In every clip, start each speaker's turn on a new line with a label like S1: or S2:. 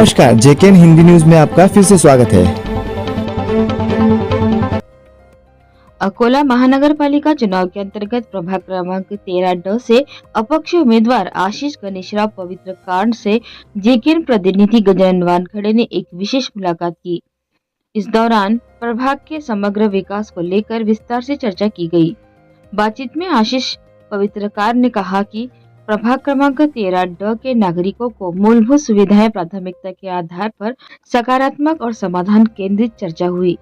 S1: नमस्कार, जेकेएन हिंदी न्यूज में आपका फिर से स्वागत है।
S2: अकोला महानगरपालिका चुनाव के अंतर्गत प्रभाग क्रमांक 13D से अपक्ष उम्मीदवार आशीष गणेशराव पवित्र कांड से जेकेएन प्रतिनिधि गजानन वानखड़े ने एक विशेष मुलाकात की। इस दौरान प्रभाग के समग्र विकास को लेकर विस्तार से चर्चा की गई। बातचीत में आशीष पवित्रकार ने कहा कि प्रभाग क्रमांक 13D के नागरिकों को मूलभूत सुविधाएं प्राथमिकता के आधार पर सकारात्मक और समाधान केंद्रित चर्चा हुई।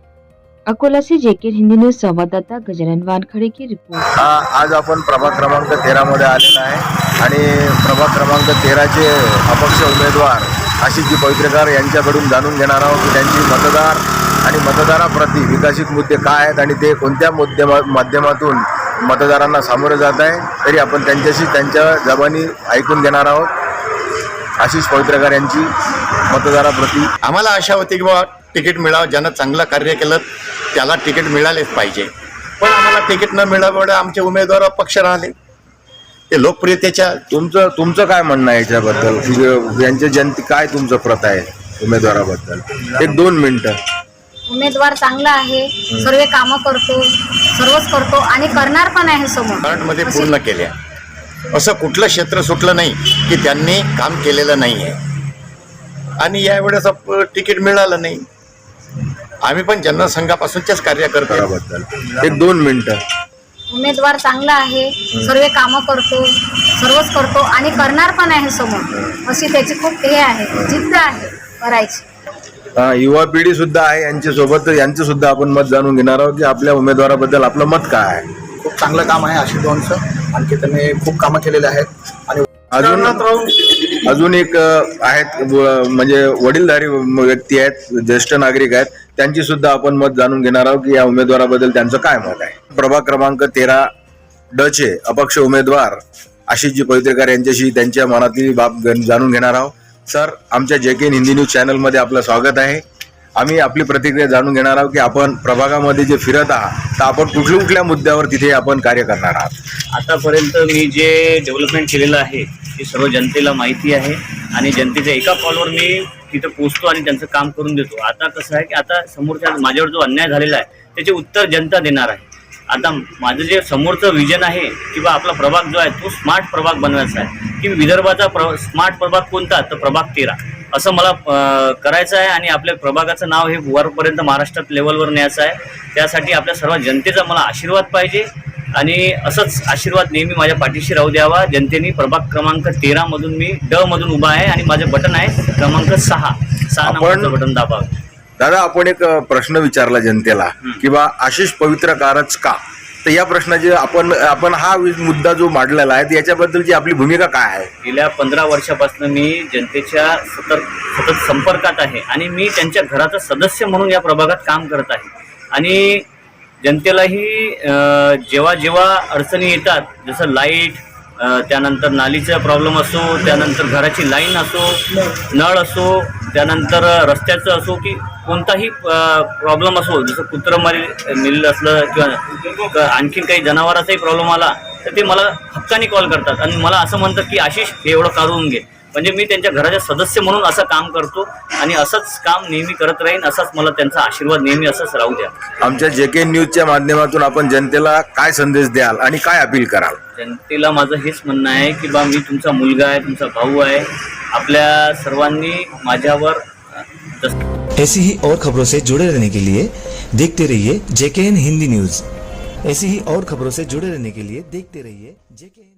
S2: अकोला से जेकेएन हिंदी न्यूज संवाददाता गजानन वानखड़े की रिपोर्ट।
S3: आज आपण प्रभाग क्रमांक 13 मध्ये आलेला आहे आणि प्रभाग क्रमांक 13 चे अपक्ष उमेदवार आशिषजी पवित्रकार यांच्याकडून जाणून घेणार आहोत की त्यांची मतदार आणि मतदाराप्रती विकासित मुद्दे काय आहेत आणि ते कोणत्या माध्यमातून मतदारांना सामोरे जात आहे। तरी आपण त्यांच्याशी त्यांच्या जबानी ऐकून घेणार आहोत। आशिष पवित्रकार यांची मतदाराप्रती
S4: आम्हाला आशा होती की बाबा तिकीट मिळावं, ज्यानं चांगलं कार्य केलं त्याला तिकीट मिळालेच पाहिजे, पण आम्हाला तिकीट न मिळाल्यामुळे आमचे उमेदवार अपक्ष राहिले। ते लोकप्रियतेच्या
S3: तुमचं काय म्हणणं आहे याच्याबद्दल? यांचे जनते काय तुमचं प्रत आहे उमेदवाराबद्दल? 1-2 मिनिटं।
S5: उमेदवार चांगला आहे, सर्व कामं करतो, सर्वच करतो आणि करणार पण आहे समोर
S4: मध्ये पूर्ण केल्या। असं कुठलं क्षेत्र सुटलं नाही की त्यांनी काम केलेलं नाही आहे आणि यावेळेस तिकीट मिळालं नाही। आम्ही पण जनसंघापासूनच कार्य करतो।
S3: 1-2 मिनिटं।
S5: उमेदवार चांगला आहे, सर्व कामं करतो, सर्वच करतो आणि करणार पण आहे समोर, अशी त्याची खूप हे आहे, जिद्द आहे करायची।
S3: युवा पिढी सुद्धा आहे यांच्यासोबत, यांचं सुद्धा आपण मत जाणून घेणार आहोत की आपल्या उमेदवाराबद्दल आपलं मत काय आहे।
S6: खूप चांगलं काम आहे आशिषभाऊंचं, आणखी त्यांनी खूप कामं केलेले आहेत आणि
S3: अजून एक आहेत म्हणजे वडीलधारी व्यक्ती आहेत, ज्येष्ठ नागरिक आहेत, त्यांची सुद्धा आपण मत जाणून घेणार आहोत की या उमेदवाराबद्दल त्यांचं काय मत आहे। प्रभाग क्रमांक 13D चे अपक्ष उमेदवार आशिषजी पवित्रकार यांच्याशी त्यांच्या मनातील बाब जाणून घेणार आहोत। सर, आमच्या जेकेएन हिंदी न्यूज चॅनल मध्ये आपलं स्वागत आहे। आम्ही आपली प्रतिक्रिया जाणून घेणार आहोत की आपण प्रभागामध्ये जे फिरत आहात तर आपण कुठल्या मुद्द्यावर तिथे आपण कार्य करणार आहात।
S7: आतापर्यंत मी जे डेव्हलपमेंट केलेलं आहे ते सर्व जनतेला माहिती आहे आणि जनतेच्या एका कॉलवर मी तिथं पोहोचतो आणि त्यांचं काम करून देतो। आता कसं आहे की आता समोरच्या माझ्यावर जो अन्याय झालेला आहे त्याचे उत्तर जनता देणार आहे। आता माझं जे समोरचं विजन आहे किंवा आपला प्रभाग जो आहे तो स्मार्ट प्रभाग बनवायचा आहे की विदर्भाचा स्मार्ट प्रभाग कोणता, तर प्रभाग 13 असं मला करायचं आहे आणि आपल्या प्रभागाचं नाव हे वरपर्यंत महाराष्ट्रात लेवलवर न्यायचं आहे। त्यासाठी आपल्या सर्व जनतेचा मला आशीर्वाद पाहिजे आणि असंच आशीर्वाद नेहमी माझ्या पाठीशी राहू द्यावा जनतेने। प्रभाग क्रमांक 13 मधून मी D मधून उभा आहे आणि माझे बटन आहे क्रमांक 6 नंबरचं बटन दाबावं।
S3: दादा, आपण एक प्रश्न विचारला जनतेला की बा आशिष पवित्रकारच का, तर या प्रश्नाचे आपण हा मुद्दा जो मांडलेला आहे याच्याबद्दलची आपली भूमिका काय आहे?
S7: गेल्या 15 वर्षापासून मी जनतेच्या सतत संपर्कात आहे आणि मी त्यांच्या घराचा सदस्य म्हणून या प्रभागात काम करत आहे आणि जनतेलाही जेव्हा जेव्हा अडचणी येतात, जसं लाईट, त्यानंतर नालीचा प्रॉब्लेम असो, त्यानंतर घराची लाईन असो, नळ असो, त्यानंतर रस्त्याचं असो की कोणताही प्रॉब्लेम असो, जसं कुत्रं मेलेलं असलं किंवा आणखीन काही जनावराचाही प्रॉब्लेम आला तर ते मला हक्काने कॉल करतात आणि मला असं म्हणतात की आशिष हे एवढं करून घे। म्हणजे मी त्यांच्या घराचे सदस्य म्हणून असं काम करतो आणि असंच काम नेहमी करत राहीन, असाच मला त्यांचा आशीर्वाद नेहमी असंच राहू द्या।
S3: आमच्या जेकेएन न्यूजच्या माध्यमातून आपण जनतेला काय संदेश द्याल आणि काय अपील कराल?
S7: जनतेला माझं हेच म्हणणं आहे की बा मी तुमचा मुलगा आहे, तुमचा भाऊ आहे, आपल्या सर्वांनी माझ्यावर
S1: ऐसी ही और खबरों से जुड़े रहने के लिए देखते रहिए जेकेएन हिंदी न्यूज। ऐसी ही और खबरों से जुड़े रहने के लिए देखते रहिए जेकेएन।